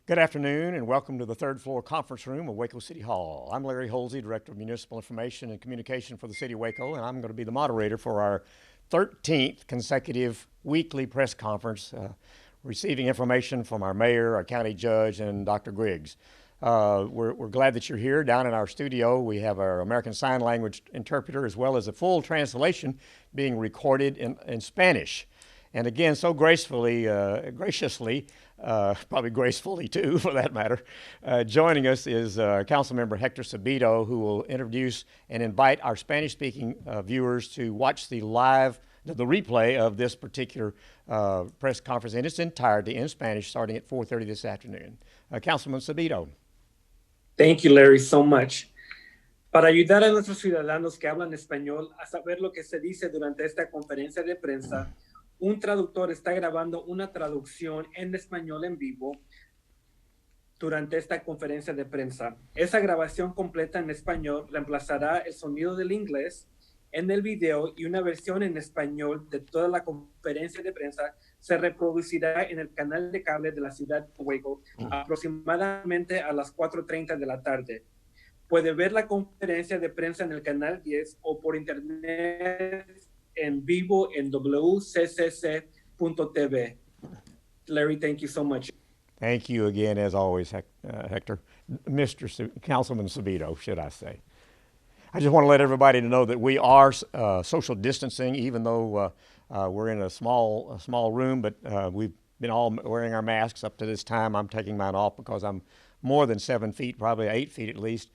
Good afternoon and welcome to the third floor conference room of Waco City Hall. I'm Larry Holsey, Director of Municipal Information and Communication for the City of Waco, and I'm going to be the moderator for our 13th consecutive weekly press conference, receiving information from our mayor, our county judge, and Dr. Griggs. We're glad that you're here. Down in our studio, we have our American Sign Language interpreter as well as a full translation being recorded in Spanish. And again, so graciously, probably gracefully too, for that matter, joining us is Councilmember Hector Sabito, who will introduce and invite our Spanish-speaking viewers to watch the replay of this particular press conference in its entirety in Spanish, starting at 4:30 this afternoon. Councilman Sabito. Thank you, Larry, so much. Para ayudar a nuestros ciudadanos que hablan español a saber lo que se dice durante esta conferencia de prensa, un traductor está grabando una traducción en español en vivo durante esta conferencia de prensa. Esa grabación completa en español reemplazará el sonido del inglés en el video y una versión en español de toda la conferencia de prensa se reproducirá en el canal de cable de la ciudad de Waco aproximadamente a las 4:30 de la tarde. Puede ver la conferencia de prensa en el canal 10 o por internet en vivo en wccc.tv. Larry, thank you so much. Thank you again, as always, Hector. Councilman Sabito, should I say. I just want to let everybody know that we are social distancing, even though we're in a small room, but we've been all wearing our masks up to this time. I'm taking mine off because I'm more than 7 feet, probably 8 feet at least,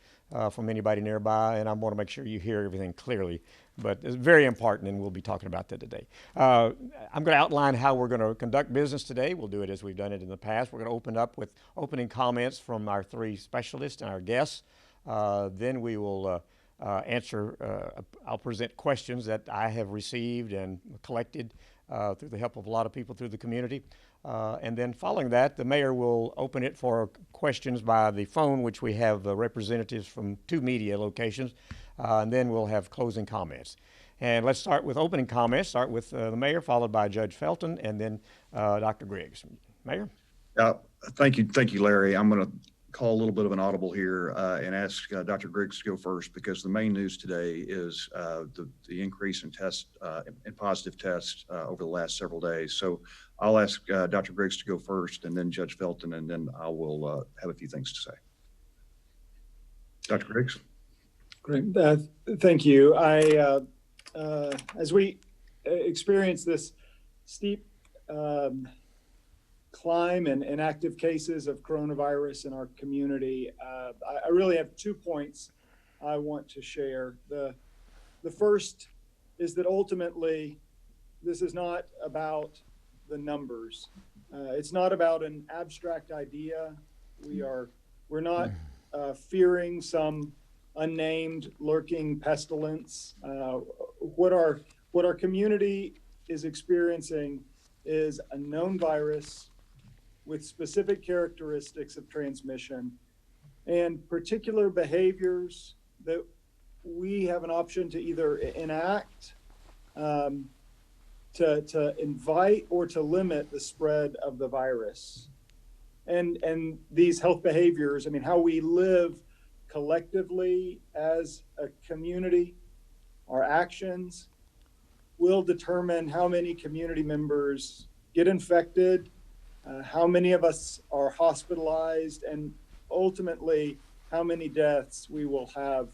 from anybody nearby, and I want to make sure you hear everything clearly. But it's very important, and we'll be talking about that today. I'm going to outline how we're going to conduct business today. We'll do it as we've done it in the past. We're going to open up with opening comments from our three specialists and our guests. Then we will I'll present questions that I have received and collected through the help of a lot of people through the community. And then following that, the mayor will open it for questions by the phone, which we have representatives from 2 media locations, and then we'll have closing comments. And let's start with opening comments, start with the mayor, followed by Judge Felton, and then Dr. Griggs. Mayor? Thank you, Larry. I'm going to call a little bit of an audible here and ask Dr. Griggs to go first, because the main news today is the increase in in positive tests over the last several days. So I'll ask Dr. Griggs to go first, and then Judge Felton, and then I will have a few things to say. Dr. Griggs. Great. Thank you. As we experience this steep climb in active cases of coronavirus in our community, I really have 2 points I want to share. The first is that ultimately this is not about the numbers. It's not about an abstract idea. We're not fearing some unnamed lurking pestilence. What our community is experiencing is a known virus with specific characteristics of transmission and particular behaviors that we have an option to either enact to invite or to limit the spread of the virus. And these health behaviors, how we live collectively as a community, our actions will determine how many community members get infected, how many of us are hospitalized, and ultimately how many deaths we will have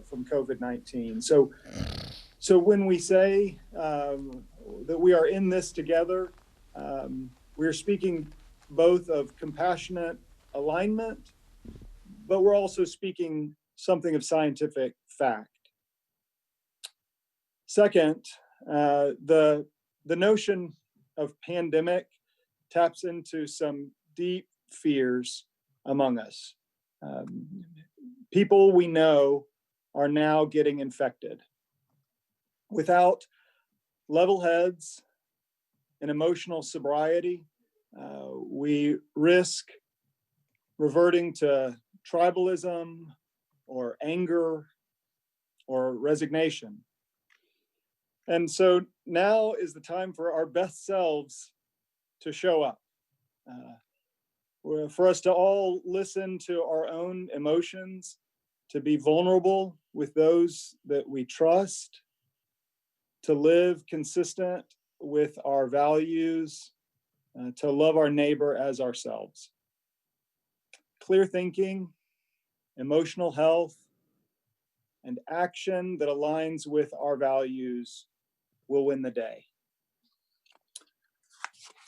from COVID-19. So when we say that we are in this together, we're speaking both of compassionate alignment, but we're also speaking something of scientific fact. Second, the notion of pandemic taps into some deep fears among us. People we know are now getting infected. Without level heads and emotional sobriety, we risk reverting to tribalism or anger or resignation. And so now is the time for our best selves to show up. for us to all listen to our own emotions, to be vulnerable with those that we trust, to live consistent with our values, to love our neighbor as ourselves. Clear thinking, emotional health, and action that aligns with our values will win the day.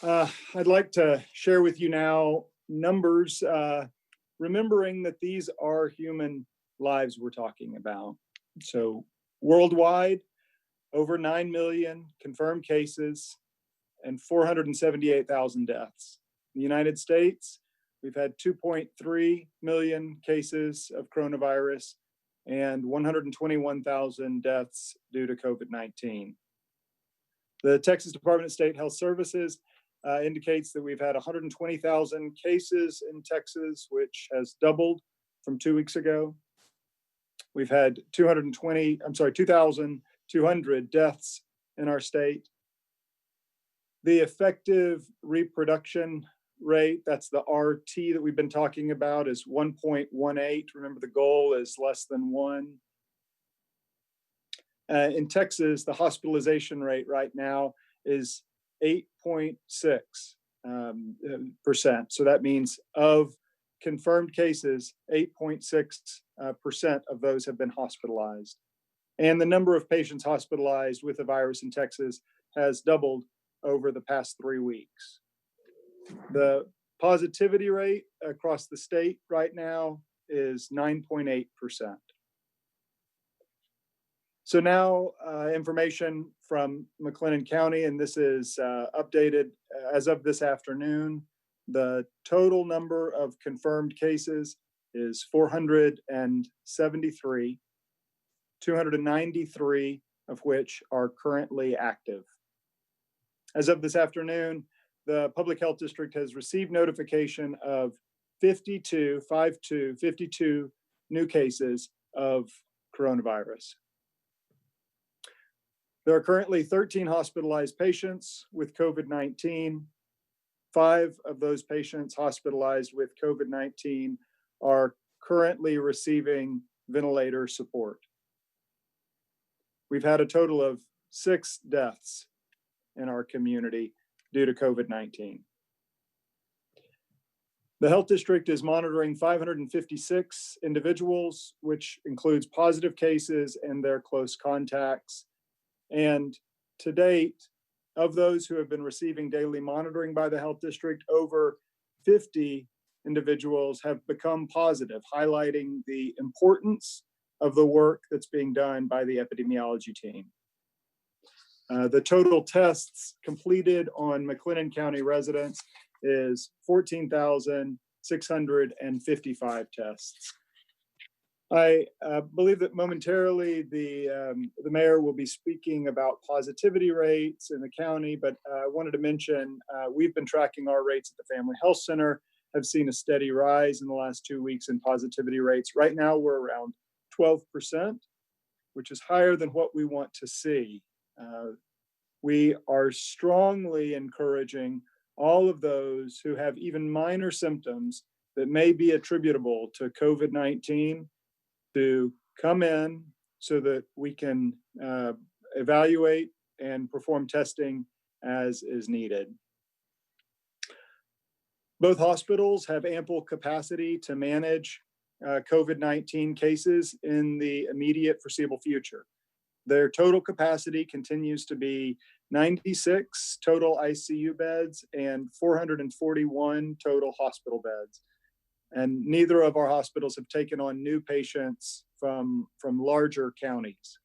I'd like to share with you now numbers, remembering that these are human lives we're talking about. So worldwide, over 9 million confirmed cases and 478,000 deaths. In the United States, we've had 2.3 million cases of coronavirus and 121,000 deaths due to COVID-19. The Texas Department of State Health Services indicates that we've had 120,000 cases in Texas, which has doubled from 2 weeks ago. We've had 2,200 deaths in our state. The effective reproduction rate, that's the RT that we've been talking about, is 1.18. Remember, the goal is less than 1. In Texas, the hospitalization rate right now is 8.6%. So that means of confirmed cases, 8.6% of those have been hospitalized. And the number of patients hospitalized with the virus in Texas has doubled over the past 3 weeks. The positivity rate across the state right now is 9.8%. So now information from McLennan County, and this is updated as of this afternoon. The total number of confirmed cases is 473, 293 of which are currently active. As of this afternoon, the Public Health District has received notification of 52 new cases of coronavirus. There are currently 13 hospitalized patients with COVID-19. 5 of those patients hospitalized with COVID-19 are currently receiving ventilator support. We've had a total of 6 deaths in our community due to COVID-19. The health district is monitoring 556 individuals, which includes positive cases and their close contacts. And to date, of those who have been receiving daily monitoring by the health district, over 50 individuals have become positive, highlighting the importance of the work that's being done by the epidemiology team. The total tests completed on McLennan County residents is 14,655 tests. I believe that momentarily the mayor will be speaking about positivity rates in the county, but I wanted to mention we've been tracking our rates at the Family Health Center, have seen a steady rise in the last 2 weeks in positivity rates. Right now we're around 12%, which is higher than what we want to see. We are strongly encouraging all of those who have even minor symptoms that may be attributable to COVID-19 to come in so that we can evaluate and perform testing as is needed. Both hospitals have ample capacity to manage COVID-19 cases in the immediate foreseeable future. Their total capacity continues to be 96 total ICU beds and 441 total hospital beds. And neither of our hospitals have taken on new patients from larger counties.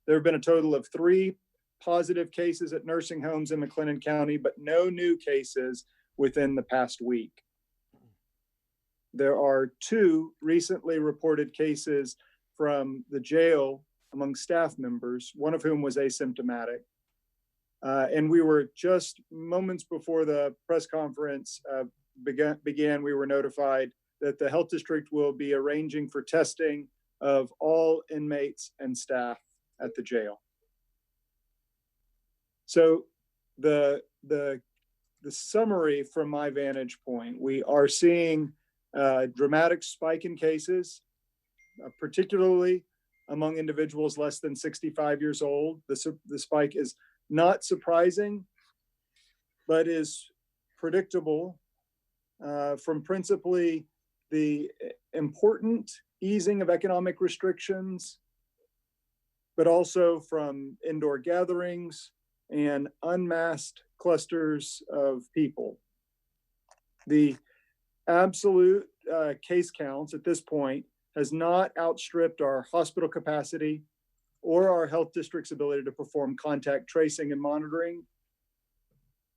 There have been a total of 3 positive cases at nursing homes in McLennan County, but no new cases within the past week. There are 2 recently reported cases from the jail among staff members, one of whom was asymptomatic. And we were just moments before the press conference began, we were notified that the health district will be arranging for testing of all inmates and staff at the jail. So the the summary from my vantage point, we are seeing a dramatic spike in cases, particularly among individuals less than 65 years old. The spike is not surprising, but is predictable from principally the important easing of economic restrictions, but also from indoor gatherings and unmasked clusters of people. The absolute case counts at this point has not outstripped our hospital capacity or our health district's ability to perform contact tracing and monitoring.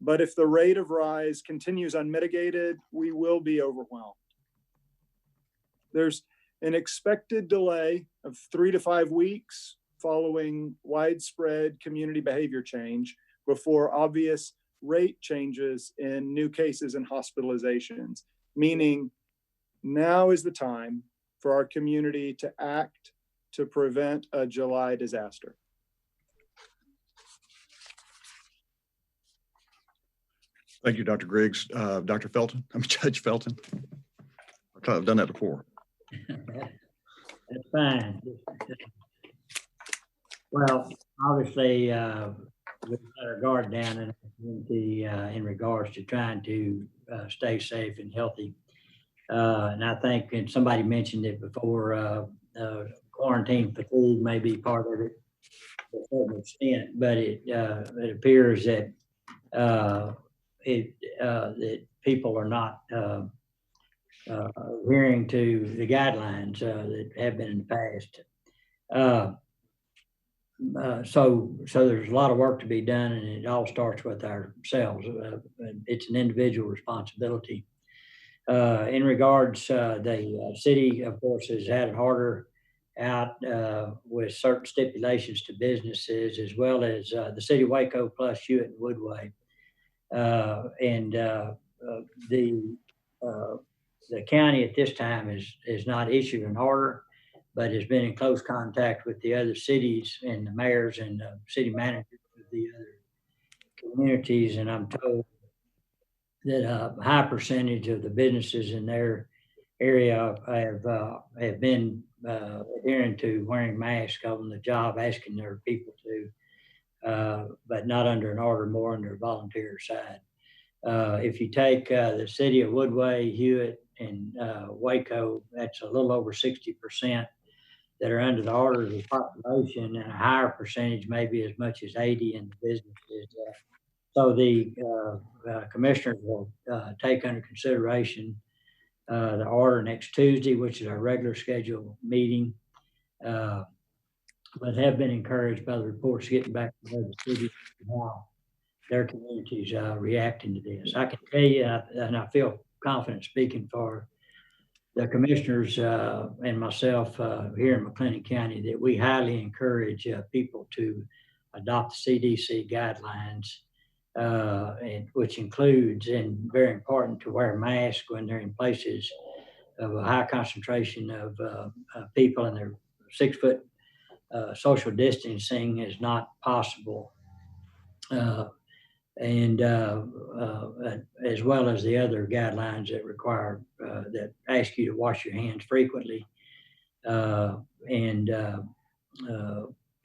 But if the rate of rise continues unmitigated, we will be overwhelmed. There's an expected delay of 3 to 5 weeks following widespread community behavior change before obvious rate changes in new cases and hospitalizations, meaning now is the time for our community to act to prevent a July disaster. Thank you, Dr. Griggs. Dr. Felton, Judge Felton. I've done that before. That's fine. Well, obviously, we've got our guard down in regards to trying to stay safe and healthy. And I think, and somebody mentioned it before, quarantine fatigue may be part of it to a certain extent, but it appears that that people are not adhering to the guidelines that have been in the past. So there's a lot of work to be done, and it all starts with ourselves. It's an individual responsibility. In regards, the city, of course, has had it harder out with certain stipulations to businesses, as well as the city of Waco plus Hewitt and Woodway. The county at this time is not issued an order, but has been in close contact with the other cities and the mayors and the city managers of the other communities. And I'm told that a high percentage of the businesses in their area have been adhering to wearing masks on the job, asking their people to, but not under an order, more under a volunteer side. If you take the city of Woodway, Hewitt, and Waco, that's a little over 60% that are under the order of the population, and a higher percentage, maybe as much as 80 in the businesses. So the commissioners will take under consideration the order next Tuesday, which is our regular scheduled meeting, but have been encouraged by the reports getting back from the city how their communities reacting to this. I can tell you, and I feel confident speaking for the commissioners and myself here in McLennan County, that we highly encourage people to adopt the CDC guidelines, and which includes, and very important, to wear a mask when they're in places of a high concentration of people, and their 6 foot social distancing is not possible. And as well as the other guidelines that require, that ask you to wash your hands frequently, and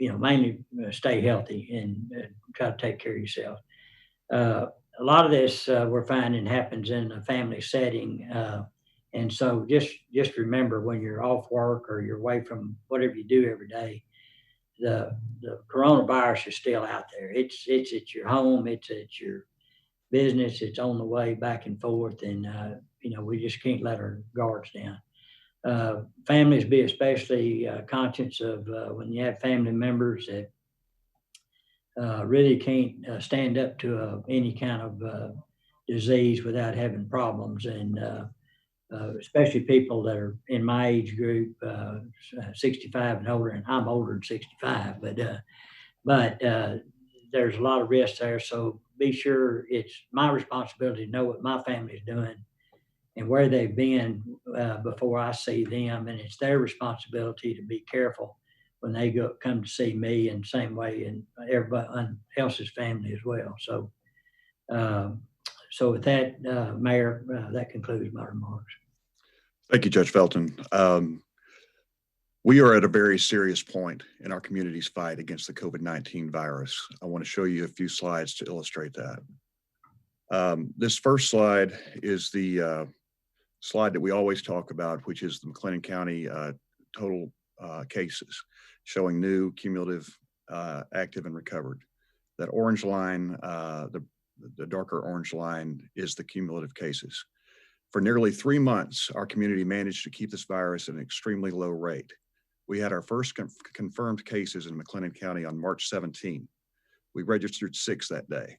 mainly stay healthy and try to take care of yourself. A lot of this we're finding happens in a family setting, and so just remember, when you're off work or you're away from whatever you do every day, the coronavirus is still out there. It's at your home, it's at your business, it's on the way back and forth, and we just can't let our guards down. Families be especially conscious of when you have family members that really can't stand up to any kind of disease without having problems, and especially people that are in my age group, 65 and older, and I'm older than 65, but there's a lot of risk there. So be sure it's my responsibility to know what my family's doing and where they've been before I see them, and it's their responsibility to be careful when they come to see me, in the same way, and everybody else's family as well. So So with that, Mayor, that concludes my remarks. Thank you, Judge Felton. We are at a very serious point in our community's fight against the COVID-19 virus. I want to show you a few slides to illustrate that. This first slide is the slide that we always talk about, which is the McLennan County total cases, showing new, cumulative, active, and recovered. That orange line, the darker orange line, is the cumulative cases. For nearly 3 months, our community managed to keep this virus at an extremely low rate. We had our first confirmed cases in McLennan County on March 17. We registered 6 that day.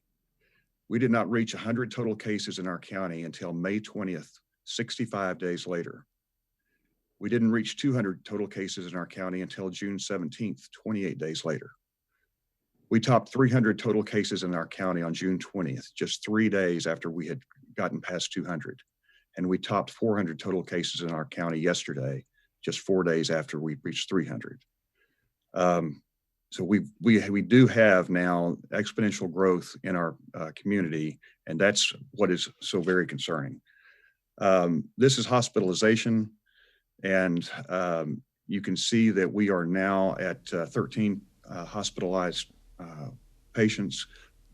We did not reach 100 total cases in our county until May 20th, 65 days later. We didn't reach 200 total cases in our county until June 17th, 28 days later. We topped 300 total cases in our county on June 20th, just 3 days after we had gotten past 200. And we topped 400 total cases in our county yesterday, just 4 days after we reached 300. So we do have now exponential growth in our community, and that's what is so very concerning. This is hospitalization, and you can see that we are now at 13 hospitalized patients.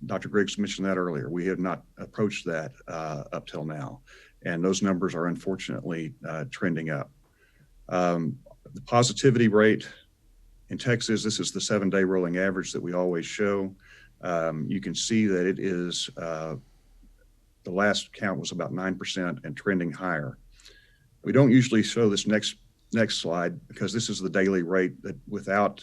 Dr. Griggs mentioned that earlier. We have not approached that up till now, and those numbers are unfortunately trending up. The positivity rate in Texas, this is the 7-day rolling average that we always show. You can see that it is, the last count was about 9% and trending higher. We don't usually show this next slide because this is the daily rate that without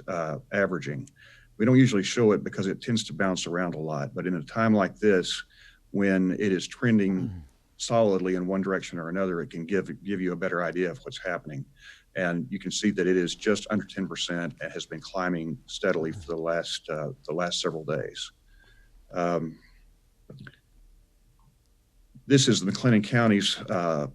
averaging. We don't usually show it because it tends to bounce around a lot, but in a time like this, when it is trending solidly in one direction or another, it can give you a better idea of what's happening. And you can see that it is just under 10% and has been climbing steadily for the last several days. This is the McLennan County's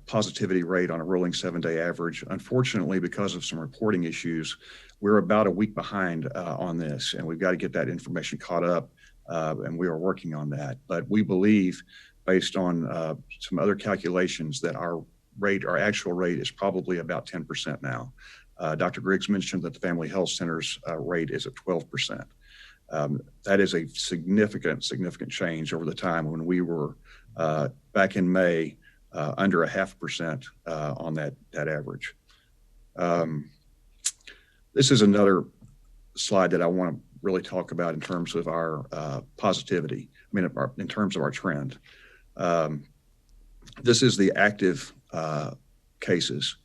positivity rate on a rolling 7-day average. Unfortunately, because of some reporting issues, we're about a week behind on this, and we've got to get that information caught up, and we are working on that. But we believe, based on some other calculations, that our actual rate is probably about 10% now. Dr. Griggs mentioned that the Family Health Center's rate is at 12%. That is a significant change over the time when we were back in May under 0.5% on that average. This is another slide that I want to really talk about in terms of our positivity. I mean, in terms of our trend. This is the active cases.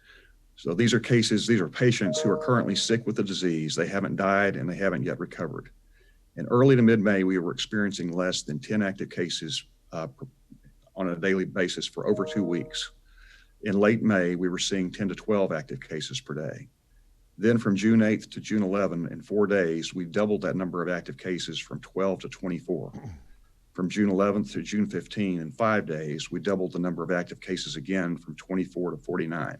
So these are patients who are currently sick with the disease. They haven't died and they haven't yet recovered. In early to mid-May, we were experiencing less than 10 active cases on a daily basis for over 2 weeks. In late May, we were seeing 10 to 12 active cases per day. Then from June 8th to June 11th, in 4 days, we doubled that number of active cases from 12 to 24. From June 11th to June 15th, in 5 days, we doubled the number of active cases again from 24 to 49.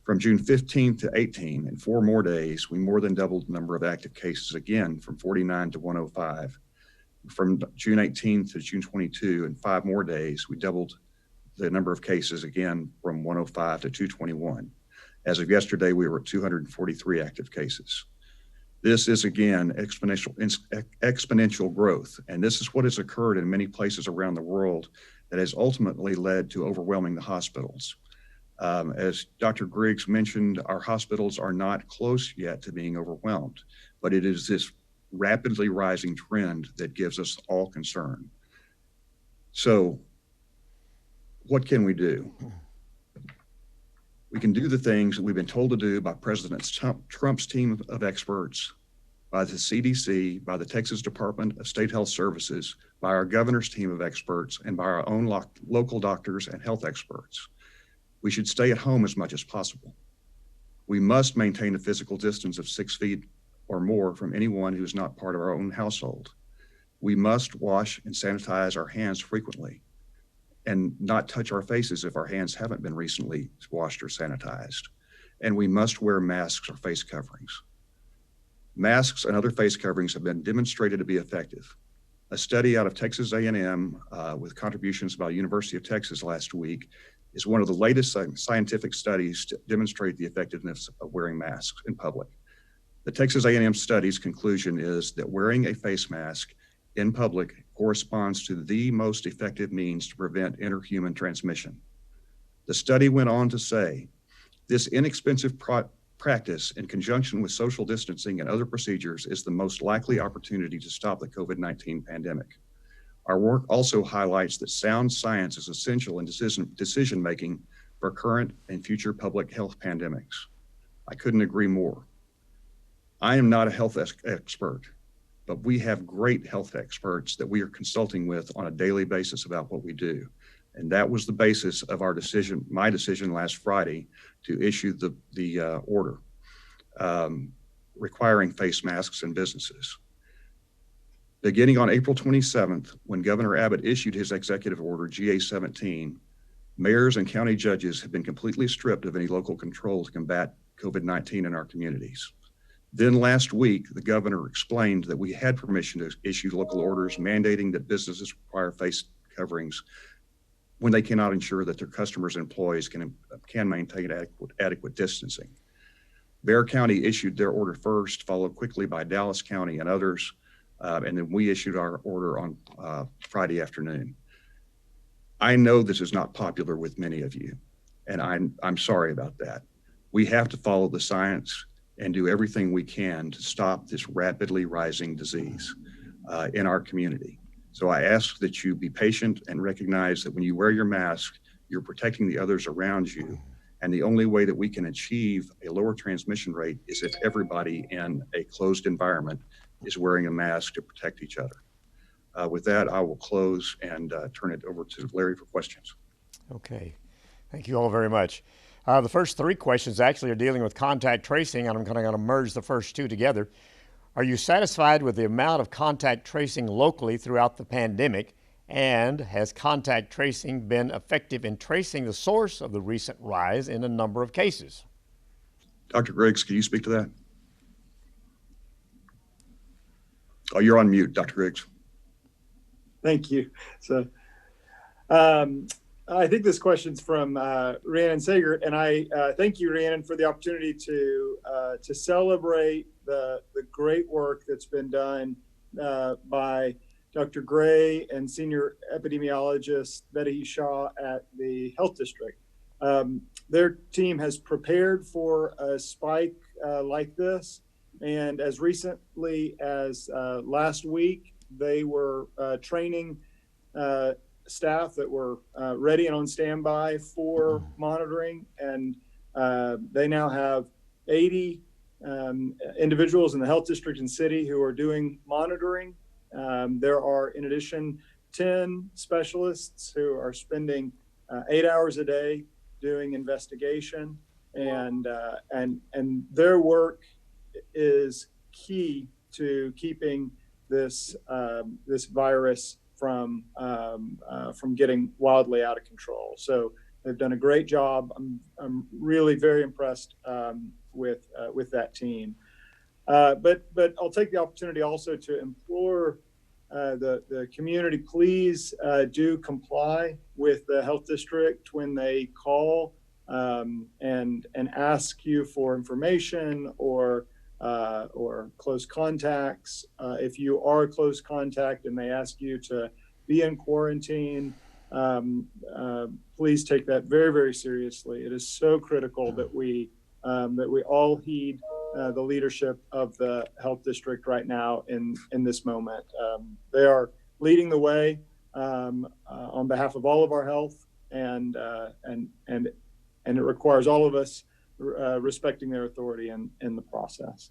From June 15th to 18th, in 4 more days, we more than doubled the number of active cases again from 49 to 105. From June 18th to June 22, in 5 more days, we doubled the number of cases again from 105 to 221. As of yesterday, we were at 243 active cases. This is, again, exponential growth, and this is what has occurred in many places around the world that has ultimately led to overwhelming the hospitals. As Dr. Griggs mentioned, our hospitals are not close yet to being overwhelmed, but it is this rapidly rising trend that gives us all concern. So what can we do? We can do the things that we've been told to do by President Trump's team of experts, by the CDC, by the Texas Department of State Health Services, by our governor's team of experts, and by our own local doctors and health experts. We should stay at home as much as possible. We must maintain a physical distance of 6 feet or more from anyone who is not part of our own household. We must wash and sanitize our hands frequently and not touch our faces if our hands haven't been recently washed or sanitized. And we must wear masks or face coverings. Masks and other face coverings have been demonstrated to be effective. A study out of Texas A&M with contributions by University of Texas last week is one of the latest scientific studies to demonstrate the effectiveness of wearing masks in public. The Texas A&M study's conclusion is that wearing a face mask in public corresponds to the most effective means to prevent interhuman transmission. The study went on to say, this inexpensive practice in conjunction with social distancing and other procedures is the most likely opportunity to stop the COVID-19 pandemic. Our work also highlights that sound science is essential in decision-making for current and future public health pandemics. I couldn't agree more. I am not a health expert, but we have great health experts that we are consulting with on a daily basis about what we do. And that was the basis of our decision, my decision last Friday to issue the order requiring face masks in businesses. Beginning on April 27th, when Governor Abbott issued his executive order GA-17, mayors and county judges have been completely stripped of any local control to combat COVID-19 in our communities. Then last week, the governor explained that we had permission to issue local orders mandating that businesses require face coverings when they cannot ensure that their customers and employees can maintain adequate distancing. Bexar County issued their order first, followed quickly by Dallas County and others, and then we issued our order on Friday afternoon. I know this is not popular with many of you, and I'm sorry about that. We have to follow the science and do everything we can to stop this rapidly rising disease in our community. So I ask that you be patient and recognize that when you wear your mask, you're protecting the others around you. And the only way that we can achieve a lower transmission rate is if everybody in a closed environment is wearing a mask to protect each other. With that, I will close and turn it over to Larry for questions. Okay, thank you all very much. The first three questions actually are dealing with contact tracing, and I'm kind of going to merge the first two together. Are you satisfied with the amount of contact tracing locally throughout the pandemic? And has contact tracing been effective in tracing the source of the recent rise in a number of cases? Dr. Griggs, can you speak to that? Oh, you're on mute, Dr. Griggs. Thank you. So I think this question's from Rhiannon Sager, and I thank you, Rhiannon, for the opportunity to celebrate the great work that's been done by Dr. Gray and senior epidemiologist Betty Shaw at the Health District. Their team has prepared for a spike like this, and as recently as last week, they were training staff that were ready and on standby for monitoring, and they now have 80 individuals in the health district and city who are doing monitoring. There are, in addition, 10 specialists who are spending 8 hours a day doing investigation, and their work is key to keeping this virus from getting wildly out of control. So they've done a great job. I'm really very impressed with that team. But I'll take the opportunity also to implore the community, please do comply with the health district when they call and ask you for information or close contacts. If you are a close contact and they ask you to be in quarantine, please take that very, very seriously. It is so critical that we all heed the leadership of the health district right now in this moment. They are leading the way on behalf of all of our health, and it requires all of us respecting their authority in the process.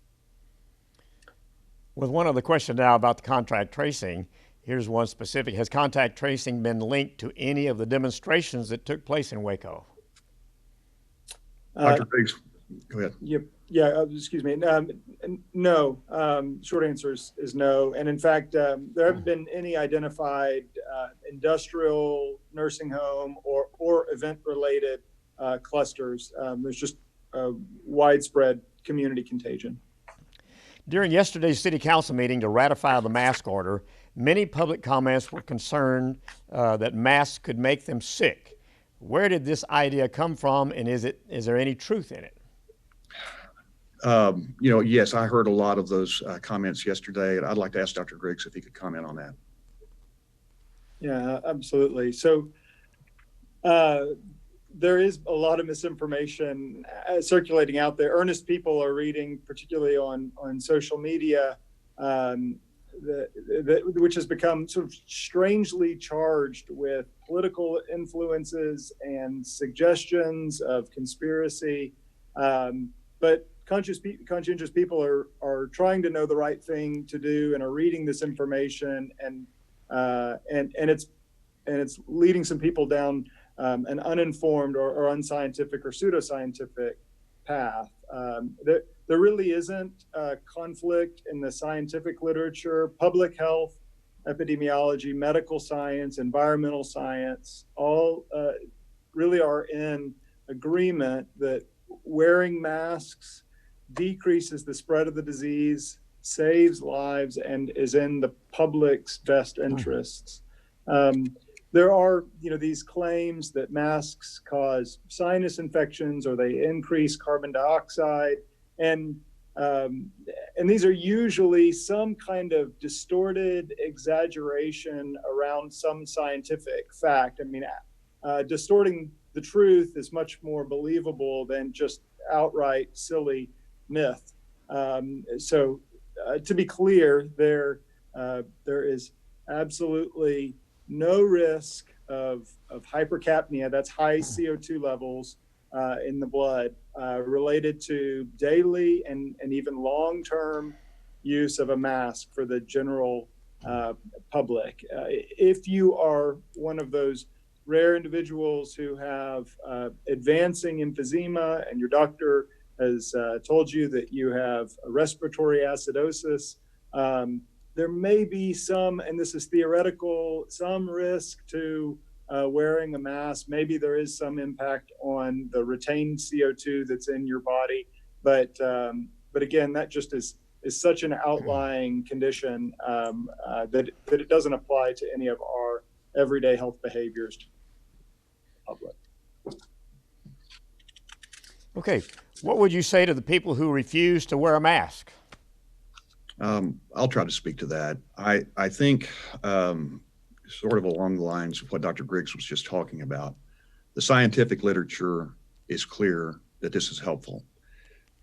With one other question now about the contact tracing, here's one specific. Has contact tracing been linked to any of the demonstrations that took place in Waco? Dr. Biggs, go ahead. Yeah, excuse me. No, short answer is no. And in fact, there haven't been any identified industrial, nursing home, or event-related clusters. There's just widespread community contagion. During yesterday's city council meeting to ratify the mask order, Many public comments were concerned that masks could make them sick. Where did this idea come from, and is there any truth in it? Yes, I heard a lot of those comments yesterday, and I'd like to ask Dr. Griggs if he could comment on that. Yeah, absolutely. So there is a lot of misinformation circulating out there. Earnest people are reading, particularly on social media, which has become sort of strangely charged with political influences and suggestions of conspiracy. But conscientious people are trying to know the right thing to do and are reading this information, and it's leading some people down an uninformed or unscientific or pseudoscientific path. There really isn't a conflict in the scientific literature. Public health, epidemiology, medical science, environmental science, all really are in agreement that wearing masks decreases the spread of the disease, saves lives, and is in the public's best interests. There are, these claims that masks cause sinus infections or they increase carbon dioxide, and these are usually some kind of distorted exaggeration around some scientific fact. I mean, distorting the truth is much more believable than just outright silly myth. So to be clear, there is absolutely no risk of hypercapnia, that's high CO2 levels in the blood, related to daily and even long-term use of a mask for the general public. If you are one of those rare individuals who have advancing emphysema and your doctor has told you that you have a respiratory acidosis, there may be some, and this is theoretical, some risk to wearing a mask. Maybe there is some impact on the retained CO2 that's in your body, but again, that just is such an outlying condition that it doesn't apply to any of our everyday health behaviors to the public. Okay, what would you say to the people who refuse to wear a mask? I'll try to speak to that. I think sort of along the lines of what Dr. Griggs was just talking about, the scientific literature is clear that this is helpful,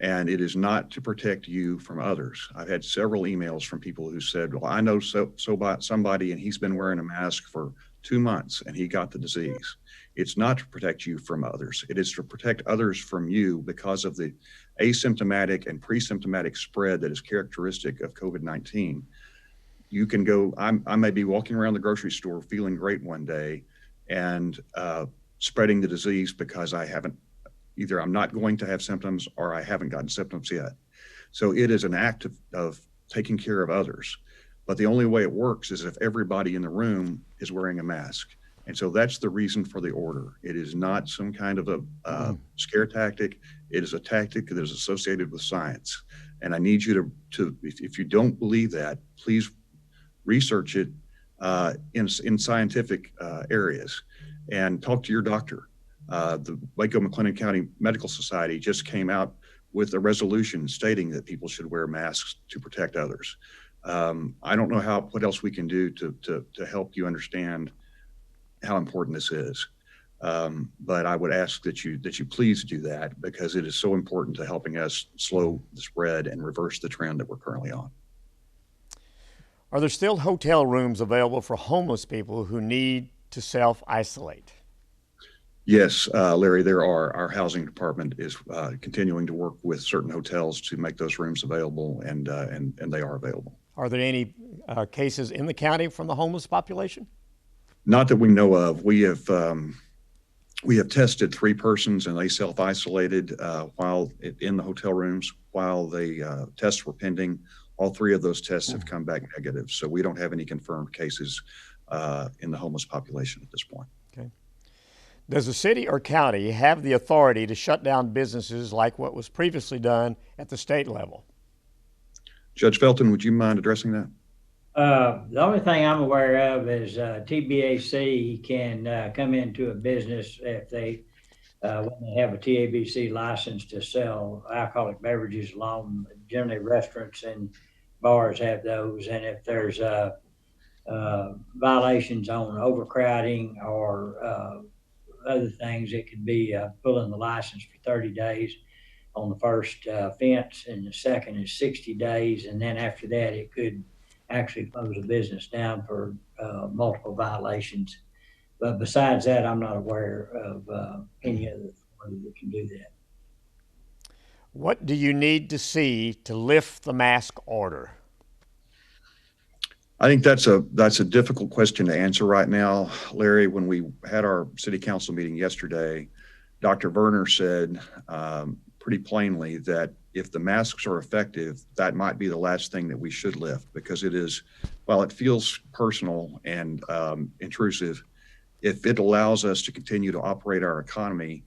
and it is not to protect you from others. I've had several emails from people who said, well, I know somebody and he's been wearing a mask for 2 months and he got the disease. It's not to protect you from others. It is to protect others from you because of the asymptomatic and pre-symptomatic spread that is characteristic of COVID-19. You can go, I may be walking around the grocery store feeling great one day and spreading the disease because either I'm not going to have symptoms or I haven't gotten symptoms yet. So it is an act of taking care of others. But the only way it works is if everybody in the room is wearing a mask. And so that's the reason for the order. It is not some kind of a scare tactic. It is a tactic that is associated with science. And I need you to if you don't believe that, please research it in scientific areas and talk to your doctor. The Waco McLennan County Medical Society just came out with a resolution stating that people should wear masks to protect others. I don't know what else we can do to help you understand how important this is. But I would ask that you please do that because it is so important to helping us slow the spread and reverse the trend that we're currently on. Are there still hotel rooms available for homeless people who need to self-isolate? Yes, Larry, there are. Our housing department is continuing to work with certain hotels to make those rooms available, and they are available. Are there any cases in the county from the homeless population? Not that we know of. We have tested 3 persons and they self-isolated while in the hotel rooms while the tests were pending. All 3 of those tests have come back negative. So we don't have any confirmed cases in the homeless population at this point. Okay. Does the city or county have the authority to shut down businesses like what was previously done at the state level? Judge Felton, would you mind addressing that? The only thing I'm aware of is TBAC can come into a business if when they have a TABC license to sell alcoholic beverages alone. Generally, restaurants and bars have those, and if there's violations on overcrowding or other things, it could be pulling the license for 30 days on the first offense, and the second is 60 days, and then after that, it could actually close a business down for multiple violations. But besides that, I'm not aware of any other authority that can do that. What do you need to see to lift the mask order? I think that's a difficult question to answer right now, Larry. When we had our city council meeting yesterday, Dr. Werner said pretty plainly that if the masks are effective, that might be the last thing that we should lift, because it is, while it feels personal and intrusive, if it allows us to continue to operate our economy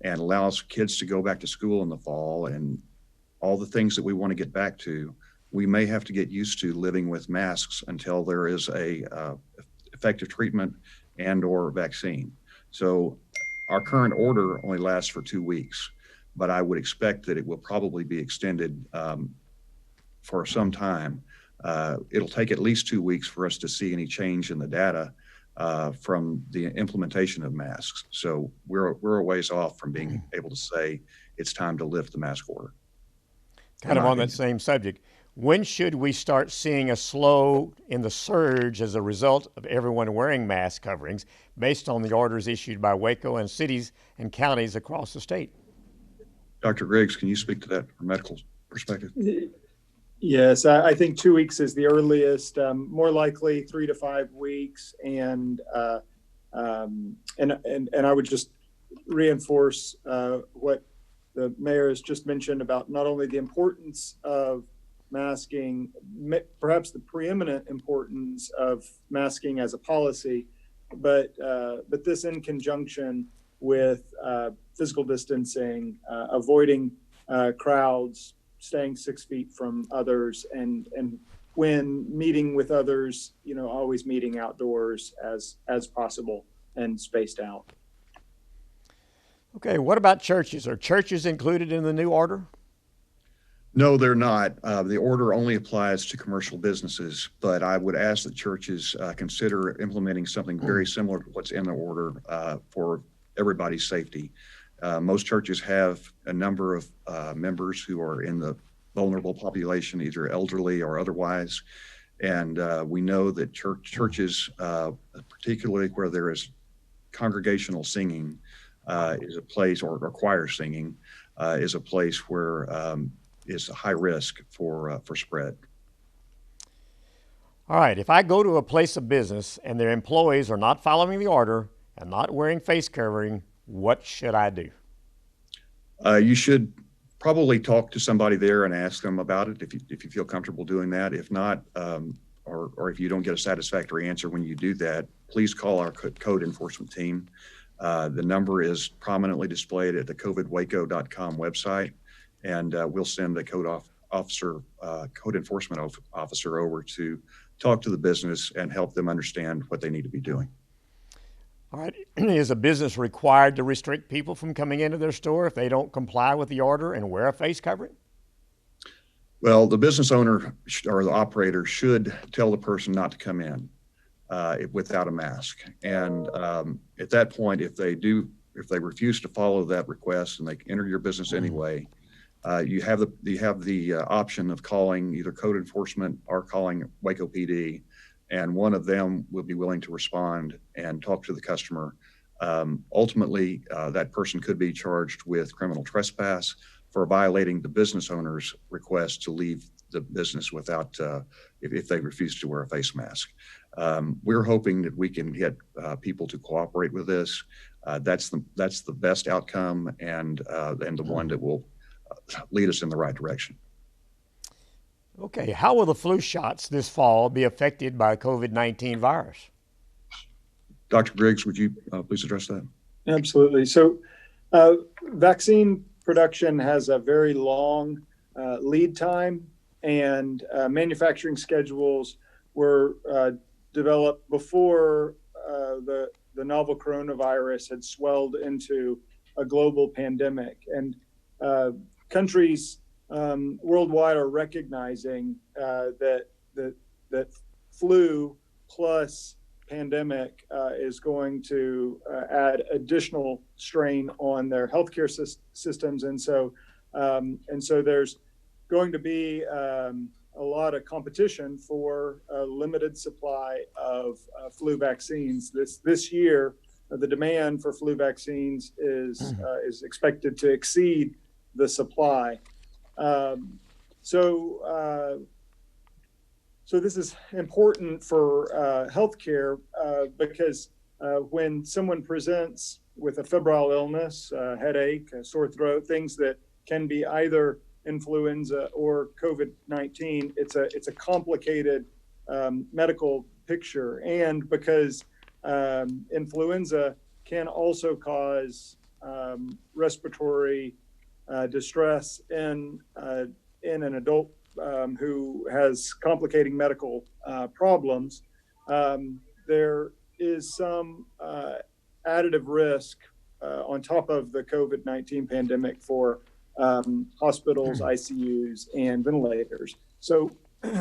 and allows kids to go back to school in the fall and all the things that we want to get back to, we may have to get used to living with masks until there is a effective treatment and or vaccine. So our current order only lasts for 2 weeks, but I would expect that it will probably be extended for some time. It'll take at least 2 weeks for us to see any change in the data from the implementation of masks. So we're a ways off from being able to say it's time to lift the mask order. Kind of on that same subject, when should we start seeing a slow in the surge as a result of everyone wearing mask coverings based on the orders issued by Waco and cities and counties across the state? Dr. Griggs, can you speak to that from a medical perspective? Yes, I think 2 weeks is the earliest, more likely 3 to 5 weeks. And I would just reinforce what the mayor has just mentioned about not only the importance of masking, perhaps the preeminent importance of masking as a policy, but this in conjunction with physical distancing, avoiding crowds, staying 6 feet from others, and when meeting with others, always meeting outdoors as possible and spaced out. Okay, what about churches? Are churches included in the new order? No, they're not. The order only applies to commercial businesses, but I would ask that churches consider implementing something very similar to what's in the order for everybody's safety. Most churches have a number of members who are in the vulnerable population, either elderly or otherwise. And we know that churches, particularly where there is congregational singing, is a place, or choir singing, is a place where is a high risk for spread. All right, if I go to a place of business and their employees are not following the order and not wearing face covering, what should I do? You should probably talk to somebody there and ask them about it if you feel comfortable doing that. If not, or if you don't get a satisfactory answer when you do that, please call our code enforcement team. The number is prominently displayed at the covidwaco.com website, and we'll send a code enforcement officer over to talk to the business and help them understand what they need to be doing. All right, is a business required to restrict people from coming into their store if they don't comply with the order and wear a face covering? Well, the business owner or the operator should tell the person not to come in without a mask. And at that point, if they refuse to follow that request and they enter your business anyway, you have the option of calling either code enforcement or calling Waco PD, and one of them will be willing to respond and talk to the customer. Ultimately, that person could be charged with criminal trespass for violating the business owner's request to leave the business without, if they refuse to wear a face mask. We're hoping that we can get people to cooperate with this. That's the best outcome, and the one that will lead us in the right direction. Okay, how will the flu shots this fall be affected by COVID-19 virus? Dr. Griggs, would you please address that? Absolutely. So vaccine production has a very long lead time, and manufacturing schedules were developed before the novel coronavirus had swelled into a global pandemic. And countries worldwide are recognizing that flu plus pandemic is going to add additional strain on their healthcare systems, and so there's going to be a lot of competition for a limited supply of flu vaccines this year. The demand for flu vaccines is expected to exceed the supply. So this is important for healthcare because when someone presents with a febrile illness, headache, a sore throat, things that can be either influenza or COVID-19, it's a complicated medical picture. And because influenza can also cause respiratory distress in an adult who has complicating medical problems, there is some additive risk on top of the COVID-19 pandemic for hospitals, ICUs, and ventilators. So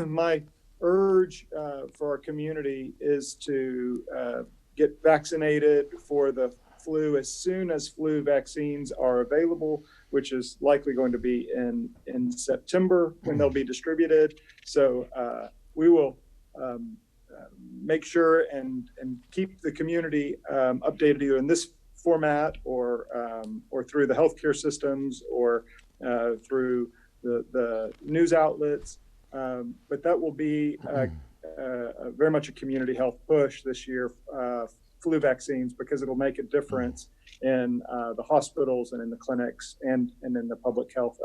my urge for our community is to get vaccinated for the flu as soon as flu vaccines are available, which is likely going to be in September when they'll be distributed. So we will make sure and keep the community updated either in this format or through the healthcare systems or through the news outlets. But that will be very much a community health push this year, flu vaccines, because it'll make a difference in the hospitals and in the clinics and in the public health.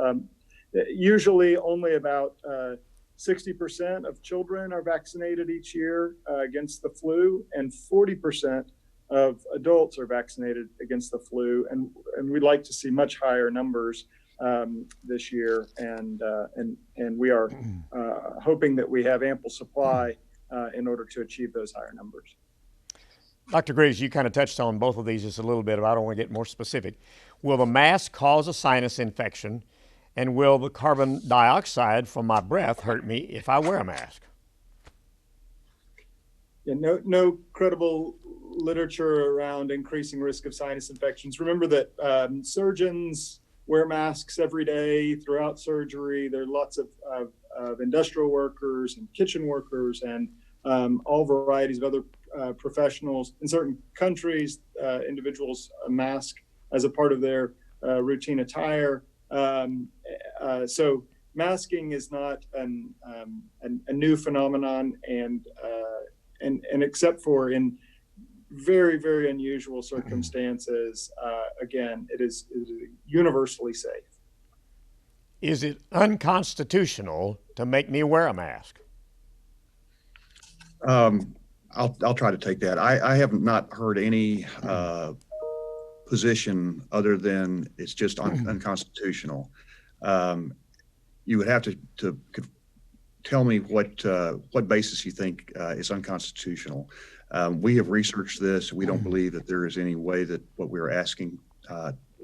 Usually only about 60% of children are vaccinated each year against the flu, and 40% of adults are vaccinated against the flu. And we'd like to see much higher numbers this year. And we are hoping that we have ample supply in order to achieve those higher numbers. Dr. Griggs, you kind of touched on both of these just a little bit, but I don't want to get more specific. Will the mask cause a sinus infection, and will the carbon dioxide from my breath hurt me if I wear a mask? Yeah, no credible literature around increasing risk of sinus infections. Remember that surgeons wear masks every day throughout surgery. There are lots of industrial workers and kitchen workers and all varieties of other professionals. In certain countries, individuals mask as a part of their routine attire. So masking is not a new phenomenon, and except for in very, very unusual circumstances, again, it is universally safe. Is it unconstitutional to make me wear a mask? I'll try to take that. I have not heard any position other than it's just unconstitutional. You would have to tell me what basis you think is unconstitutional. We have researched this. We don't believe that there is any way that what we're asking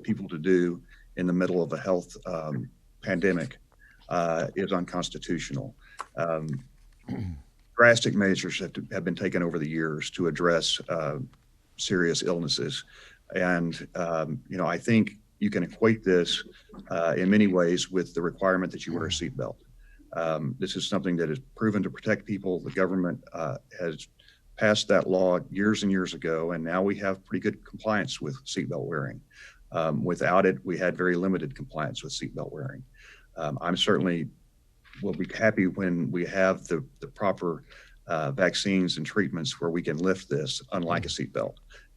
people to do in the middle of a health pandemic is unconstitutional. Drastic measures have been taken over the years to address serious illnesses. And, I think you can equate this in many ways with the requirement that you wear a seatbelt. This is something that is proven to protect people. The government has passed that law years and years ago, and now we have pretty good compliance with seatbelt wearing. Without it, we had very limited compliance with seatbelt wearing. I'm certainly will be happy when we have the proper vaccines and treatments where we can lift this, unlike a seatbelt.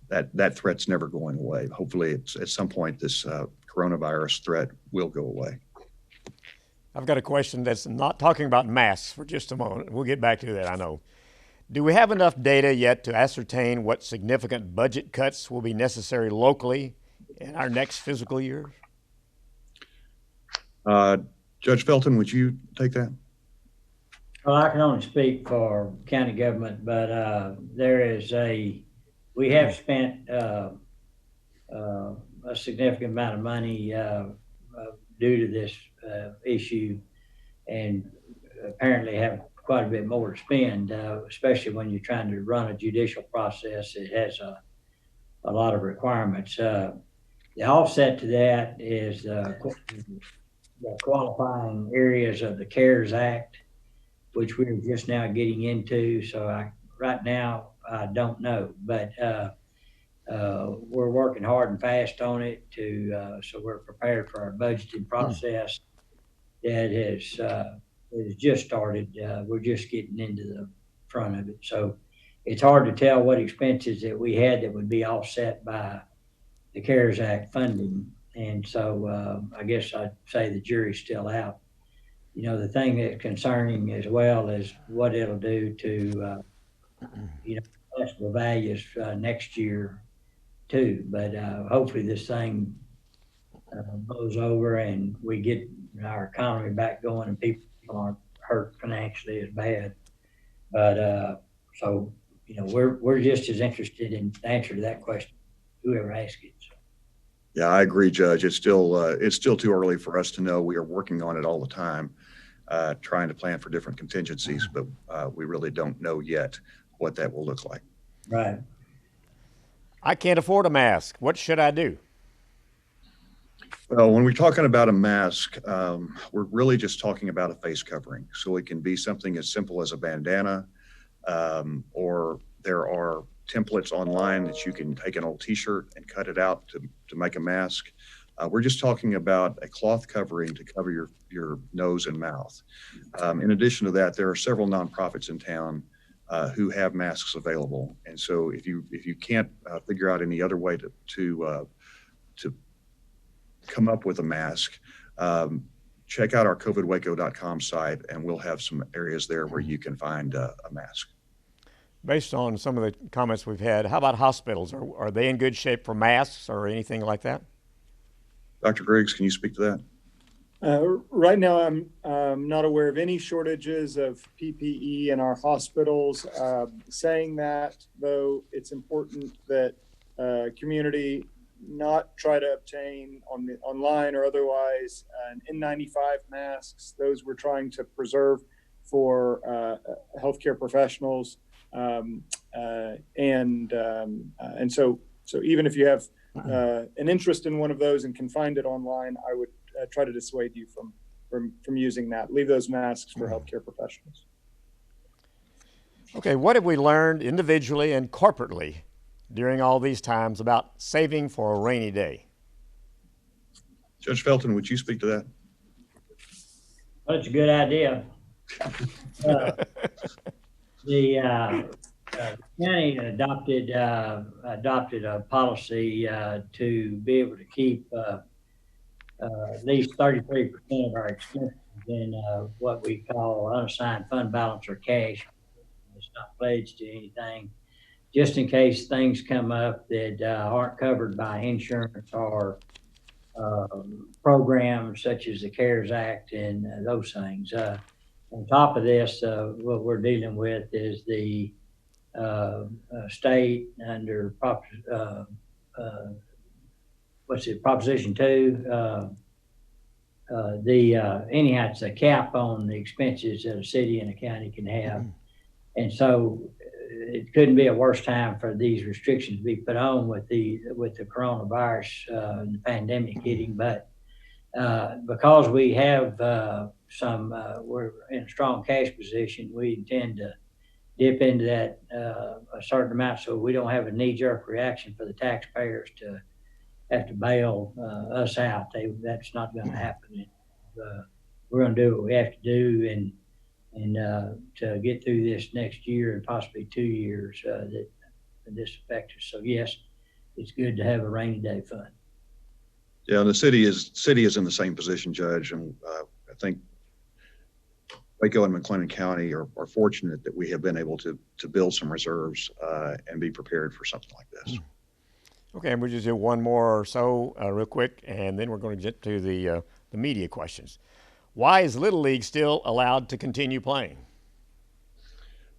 That threat's never going away. Hopefully, at some point, this coronavirus threat will go away. I've got a question that's not talking about masks for just a moment. We'll get back to that, I know. Do we have enough data yet to ascertain what significant budget cuts will be necessary locally in our next fiscal year? Judge Felton, would you take that? Well, I can only speak for county government, but we have spent a significant amount of money due to this issue, and apparently have quite a bit more to spend, especially when you're trying to run a judicial process. It has a lot of requirements. The offset to that is the qualifying areas of the CARES Act, which we're just now getting into. So right now, I don't know, but we're working hard and fast on it so we're prepared for our budgeting process that has just started. We're just getting into the front of it. So it's hard to tell what expenses that we had that would be offset by the CARES Act funding. And so I guess I'd say the jury's still out. The thing that's concerning as well is what it'll do to, taxable values next year too. But hopefully this thing blows over and we get our economy back going and people aren't hurt financially as bad. But so, we're just as interested in the answer to that question, whoever asks it. So. Yeah, I agree, Judge. It's still too early for us to know. We are working on it all the time, trying to plan for different contingencies, but we really don't know yet what that will look like. Right. I can't afford a mask. What should I do? Well, when we're talking about a mask, we're really just talking about a face covering. So it can be something as simple as a bandana, or there are templates online that you can take an old t-shirt and cut it out to make a mask. We're just talking about a cloth covering to cover your nose and mouth. In addition to that, there are several nonprofits in town who have masks available. And so if you can't figure out any other way to come up with a mask, check out our covidwaco.com site, and we'll have some areas there where you can find a mask. Based on some of the comments we've had, how about hospitals? Are they in good shape for masks or anything like that? Dr. Griggs, can you speak to that? Right now, I'm not aware of any shortages of PPE in our hospitals. Saying that, though, it's important that community not try to obtain online or otherwise an N95 masks. Those we're trying to preserve for healthcare professionals. And so even if you have an interest in one of those and can find it online, I would try to dissuade you from using that. Leave those masks for healthcare professionals. Okay, what have we learned individually and corporately during all these times about saving for a rainy day? Judge Felton, would you speak to that? Well, it's a good idea. The county adopted a policy to be able to keep at least 33% of our expenses in what we call unassigned fund balance or cash. It's not pledged to anything, just in case things come up that aren't covered by insurance or programs such as the CARES Act and those things. On top of this, what we're dealing with is the state under Proposition 2. Anyhow, it's a cap on the expenses that a city and a county can have. And so it couldn't be a worse time for these restrictions to be put on with the coronavirus and the pandemic hitting. But because we have we're in a strong cash position, we intend to dip into that a certain amount so we don't have a knee-jerk reaction for the taxpayers to have to bail us out. That's not going to happen. We're going to do what we have to do and to get through this next year and possibly 2 years that this affects us. So yes, it's good to have a rainy day fund. Yeah, and the city is in the same position, Judge, and I think Waco and McLennan County are fortunate that we have been able to build some reserves and be prepared for something like this. Okay, and we'll just do one more or so real quick, and then we're going to get to the media questions. Why is Little League still allowed to continue playing?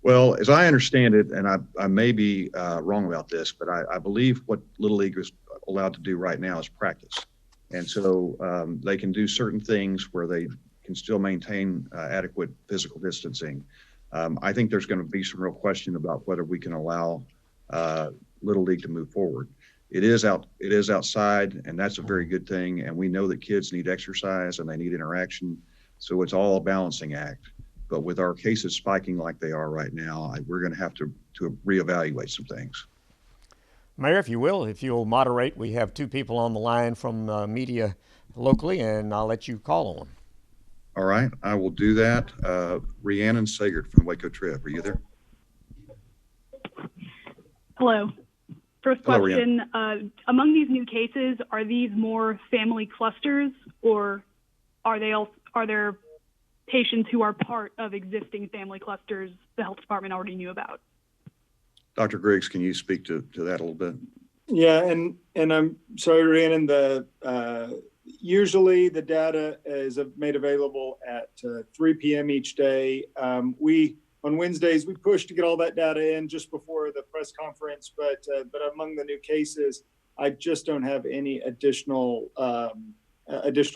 Well, as I understand it, and I may be wrong about this, but I believe what Little League is allowed to do right now is practice. And so they can do certain things where they can still maintain adequate physical distancing. I think there's going to be some real question about whether we can allow Little League to move forward. It is outside, and that's a very good thing. And we know that kids need exercise and they need interaction. So it's all a balancing act. But with our cases spiking like they are right now, we're going to have to reevaluate some things. Mayor, if you'll moderate, we have two people on the line from media locally, and I'll let you call on them. All right, I will do that. Rhiannon Sagert from the Waco Trib, are you there? Hello. First Hello, question, among these new cases, are these more family clusters, or are there patients who are part of existing family clusters the health department already knew about? Dr. Griggs, can you speak to that a little bit? Yeah, and I'm sorry, Rhiannon, usually the data is made available at 3 p.m. each day. On Wednesdays, we push to get all that data in just before the press conference, but among the new cases, I just don't have any additional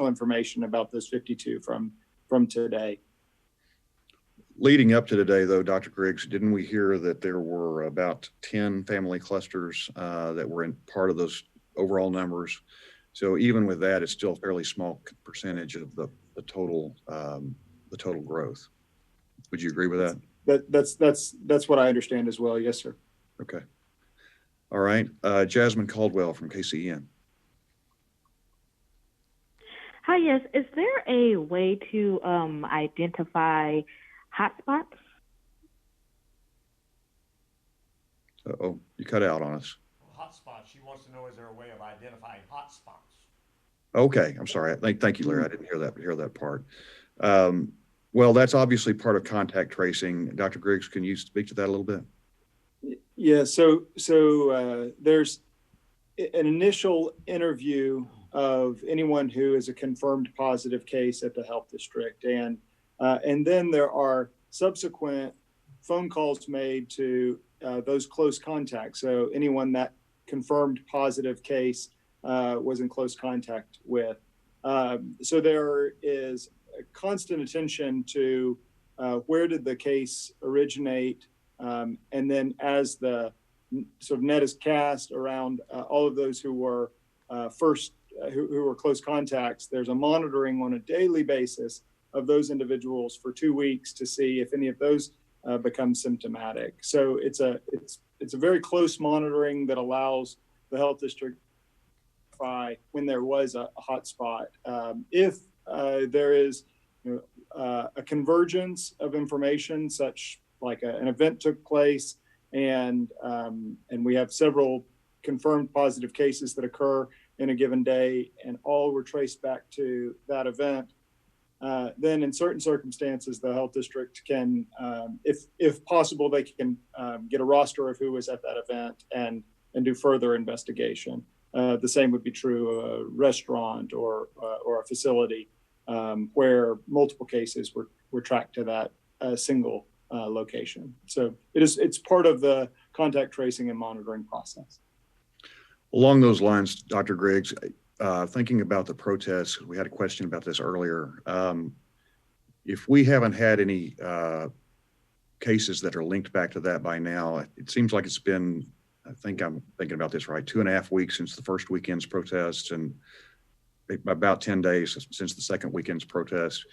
information about those 52 from today. Leading up to today, though, Dr. Griggs, didn't we hear that there were about 10 family clusters that were in part of those overall numbers? So even with that, it's still a fairly small percentage of the total growth. Would you agree with that? That's what I understand as well. Yes, sir. Okay. All right. Jasmine Caldwell from KCEN. Hi, yes. Is there a way to identify hotspots? Uh-oh, you cut out on us. Hotspots. She wants to know, is there a way of identifying hotspots? Okay, I'm sorry. Thank you, Larry. I didn't hear that part. Well, that's obviously part of contact tracing. Dr. Griggs, can you speak to that a little bit? Yeah. So there's an initial interview of anyone who is a confirmed positive case at the health district, and then there are subsequent phone calls made to those close contacts. So anyone that confirmed positive case was in close contact with. So there is a constant attention to where did the case originate, and then as the sort of net is cast around all of those who were who were close contacts, there's a monitoring on a daily basis of those individuals for 2 weeks to see if any of those become symptomatic. So it's a very close monitoring that allows the health district when there was a hotspot. If there is a convergence of information, such like an event took place, and we have several confirmed positive cases that occur in a given day, and all were traced back to that event, then in certain circumstances, the health district can, if possible, they can get a roster of who was at that event and do further investigation. The same would be true of a restaurant or a facility where multiple cases were tracked to that single location. So it's part of the contact tracing and monitoring process. Along those lines, Dr. Griggs, thinking about the protests, we had a question about this earlier. If we haven't had any cases that are linked back to that by now, it seems like it's been, I think I'm thinking about this right, 2.5 weeks since the first weekend's protests, and about 10 days since the second weekend's protest.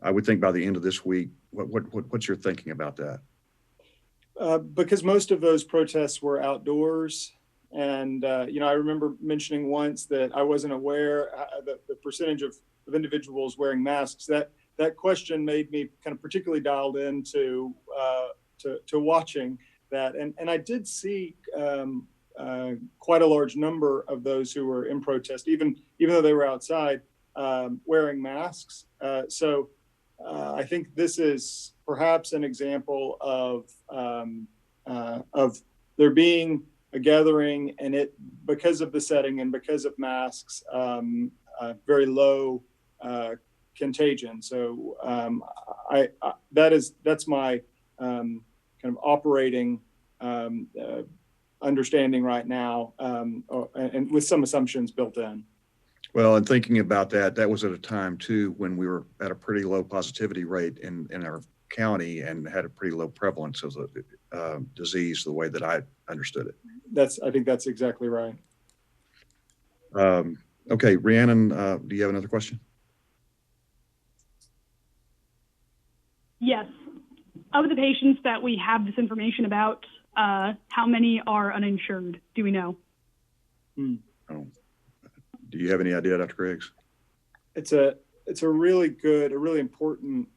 I would think by the end of this week, what's your thinking about that? Because most of those protests were outdoors. And, I remember mentioning once that I wasn't aware the percentage of individuals wearing masks. That question made me kind of particularly dialed into to watching that. And I did see quite a large number of those who were in protest, even though they were outside, wearing masks. So I think this is perhaps an example of there being a gathering, and it, because of the setting and because of masks, very low contagion. So that's my kind kind of operating understanding right now, and with some assumptions built in. Well, and thinking about that, that was at a time too when we were at a pretty low positivity rate in our county and had a pretty low prevalence of the disease, the way that I understood it. I think that's exactly right. Okay, Rhiannon, do you have another question? Yes. Of the patients that we have this information about, how many are uninsured? Do we know? Oh. Do you have any idea, Dr. Griggs? It's a really good, a really important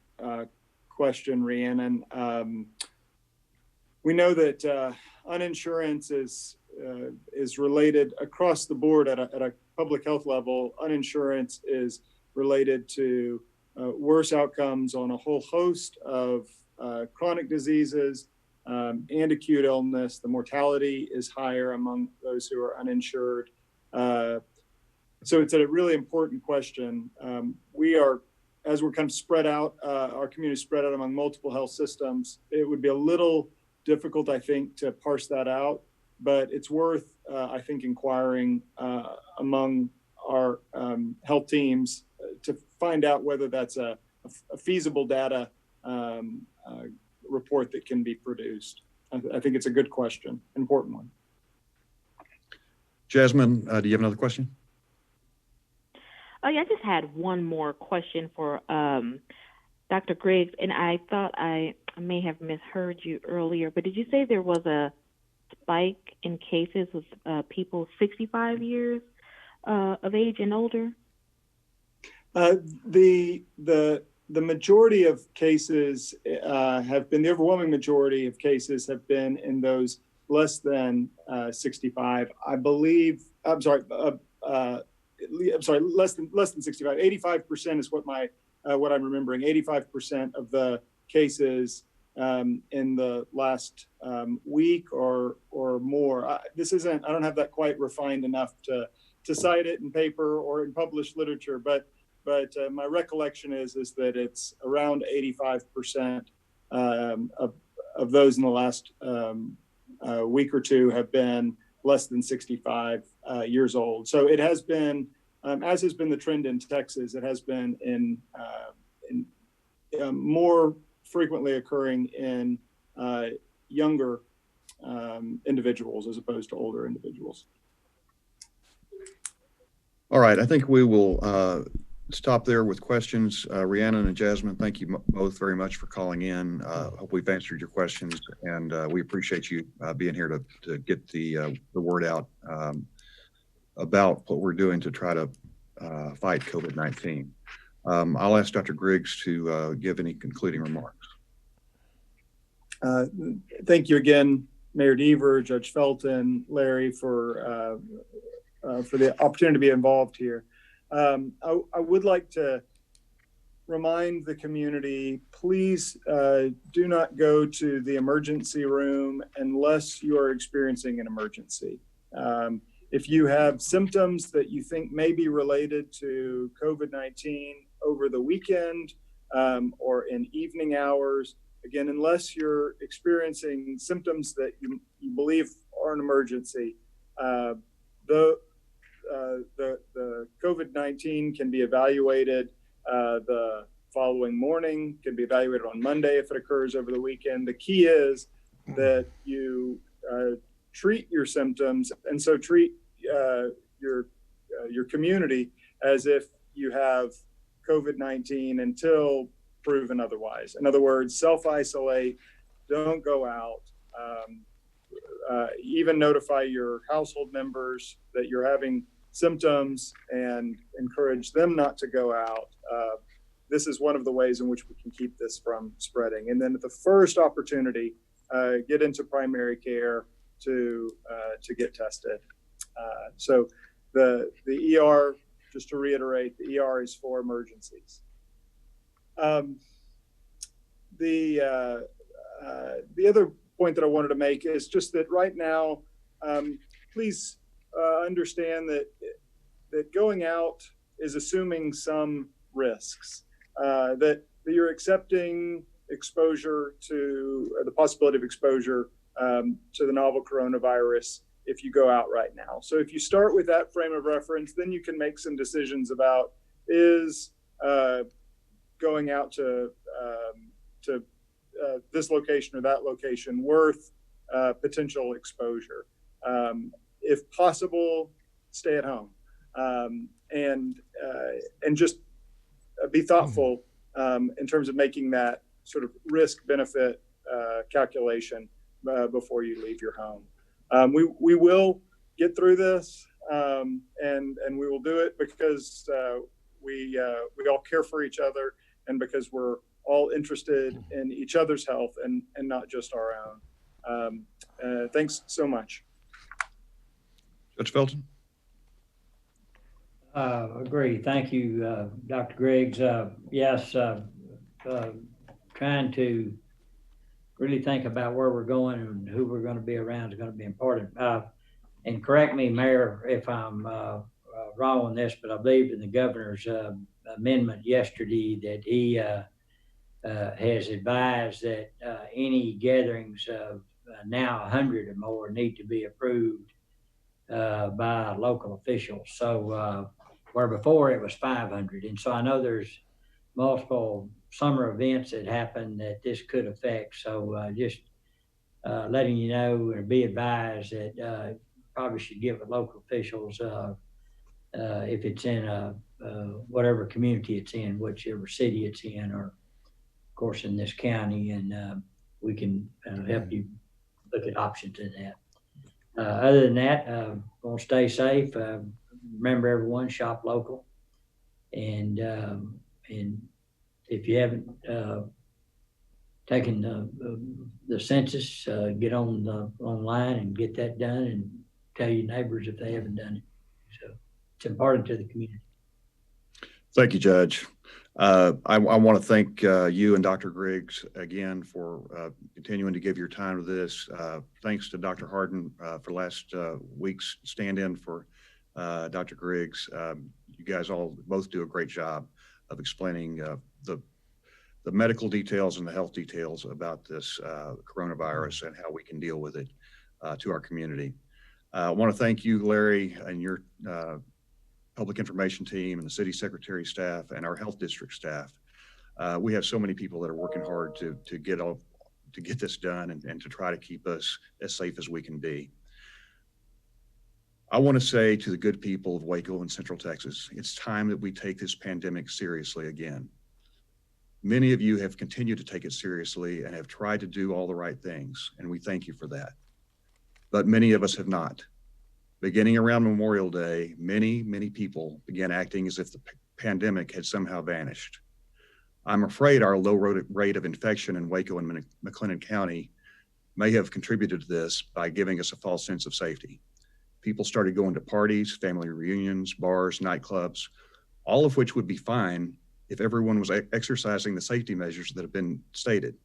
question, Rhiannon. We know that uninsurance is related across the board at a public health level. Uninsurance is related to worse outcomes on a whole host of chronic diseases and acute illness. The mortality is higher among those who are uninsured. So it's a really important question. As we're kind of spread out, our community is spread out among multiple health systems. It would be a little difficult, I think, to parse that out, but it's worth, I think, inquiring among our health teams to find out whether that's a feasible data report that can be produced. I think it's a good question, important one. Jasmine, do you have another question? Oh, yeah, I just had one more question for Dr. Griggs, and I thought I may have misheard you earlier, but did you say there was a spike in cases with people 65 years of age and older? The majority of cases have been, the overwhelming majority of cases have been in those less than 65. I believe, less than 65. 85% is what I'm remembering. 85% of the cases in the last week or more. I don't have that quite refined enough to cite it in paper or in published literature, but my recollection is that it's around 85% of those in the last week or two have been less than 65 years old. So it has been, as has been the trend in Texas, it has been in more frequently occurring in younger individuals as opposed to older individuals. All right, I think we will stop there with questions. Rhiannon and Jasmine, thank you both very much for calling in. Hope we've answered your questions, and we appreciate you being here to get the word out about what we're doing to try to fight COVID-19. I'll ask Dr. Griggs to give any concluding remarks. Thank you again, Mayor Deaver, Judge Felton, Larry, for the opportunity to be involved here. I would like to remind the community, please do not go to the emergency room unless you are experiencing an emergency. If you have symptoms that you think may be related to COVID-19 over the weekend or in evening hours, again, unless you're experiencing symptoms that you believe are an emergency, the COVID-19 can be evaluated the following morning, can be evaluated on Monday if it occurs over the weekend. The key is that you treat your symptoms, and so treat your community as if you have COVID-19 until proven otherwise. In other words, self-isolate, don't go out, even notify your household members that you're having symptoms and encourage them not to go out. This is one of the ways in which we can keep this from spreading. And then at the first opportunity, get into primary care to get tested. So the ER, just to reiterate, the ER is for emergencies. The other point that I wanted to make is just that right now, please understand that going out is assuming some risks, that you're accepting exposure to the possibility of exposure to the novel coronavirus if you go out right now. So if you start with that frame of reference, then you can make some decisions about is going out to this location or that location worth potential exposure. If possible, stay at home, and just be thoughtful in terms of making that sort of risk-benefit calculation before you leave your home. We will get through this, and we will do it because we all care for each other, and because we're all interested in each other's health and not just our own. Thanks so much. Judge Felton? Agree. Thank you, Dr. Griggs. Yes, trying to really think about where we're going and who we're going to be around is going to be important. And correct me, Mayor, if I'm wrong on this, but I believe in the governor's amendment yesterday that he has advised that any gatherings of now 100 or more need to be approved by local officials. So where before it was 500. And so I know there's multiple summer events that happen that this could affect. So just letting you know or be advised that probably should give the local officials if it's in whatever community it's in, whichever city it's in, or of course in this county, and we can help you look at options in that. Other than that, gonna stay safe. Remember, everyone, shop local, and if you haven't taken the census, get on online and get that done, and tell your neighbors if they haven't done it. So it's important to the community. Thank you, Judge. I want to thank you and Dr. Griggs again for continuing to give your time to this. Thanks to Dr. Harden for last week's stand-in for Dr. Griggs. You guys all both do a great job of explaining the medical details and the health details about this coronavirus and how we can deal with it to our community. I want to thank you, Larry, and your public information team and the city secretary staff and our health district staff. We have so many people that are working hard to get this done and to try to keep us as safe as we can be. I want to say to the good people of Waco and Central Texas, it's time that we take this pandemic seriously again. Many of you have continued to take it seriously and have tried to do all the right things, and we thank you for that. But many of us have not. Beginning around Memorial Day, many people began acting as if the pandemic had somehow vanished. I'm afraid our low rate of infection in Waco and McLennan County may have contributed to this by giving us a false sense of safety. People started going to parties, family reunions, bars, nightclubs, all of which would be fine if everyone was exercising the safety measures that have been stated.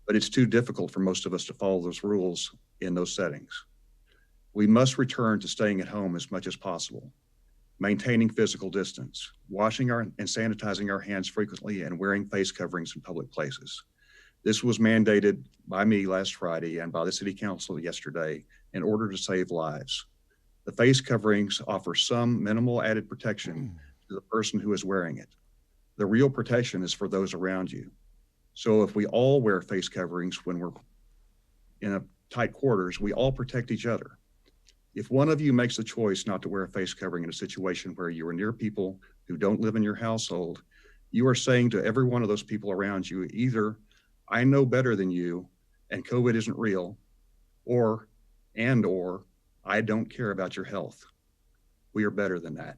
But it's too difficult for most of us to follow those rules in those settings. We must return to staying at home as much as possible, maintaining physical distance, washing and sanitizing our hands frequently, and wearing face coverings in public places. This was mandated by me last Friday and by the City Council yesterday in order to save lives. The face coverings offer some minimal added protection to the person who is wearing it. The real protection is for those around you. So if we all wear face coverings when we're in a tight quarters, we all protect each other. If one of you makes the choice not to wear a face covering in a situation where you are near people who don't live in your household, you are saying to every one of those people around you, either I know better than you and COVID isn't real, or I don't care about your health. We are better than that.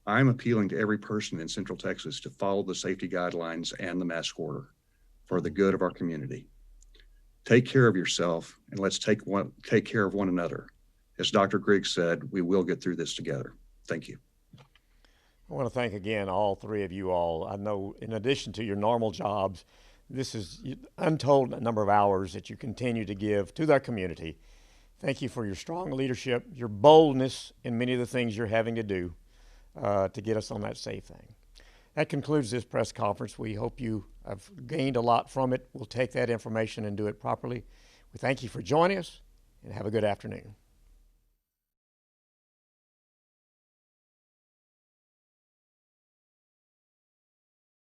I'm appealing to every person in Central Texas to follow the safety guidelines and the mask order for the good of our community. Take care of yourself, and let's take care of one another. As Dr. Griggs said, we will get through this together. Thank you. I want to thank again all three of you all. I know in addition to your normal jobs, this is untold number of hours that you continue to give to our community. Thank you for your strong leadership, your boldness in many of the things you're having to do to get us on that safe thing. That concludes this press conference. We hope you have gained a lot from it. We'll take that information and do it properly. We thank you for joining us, and have a good afternoon.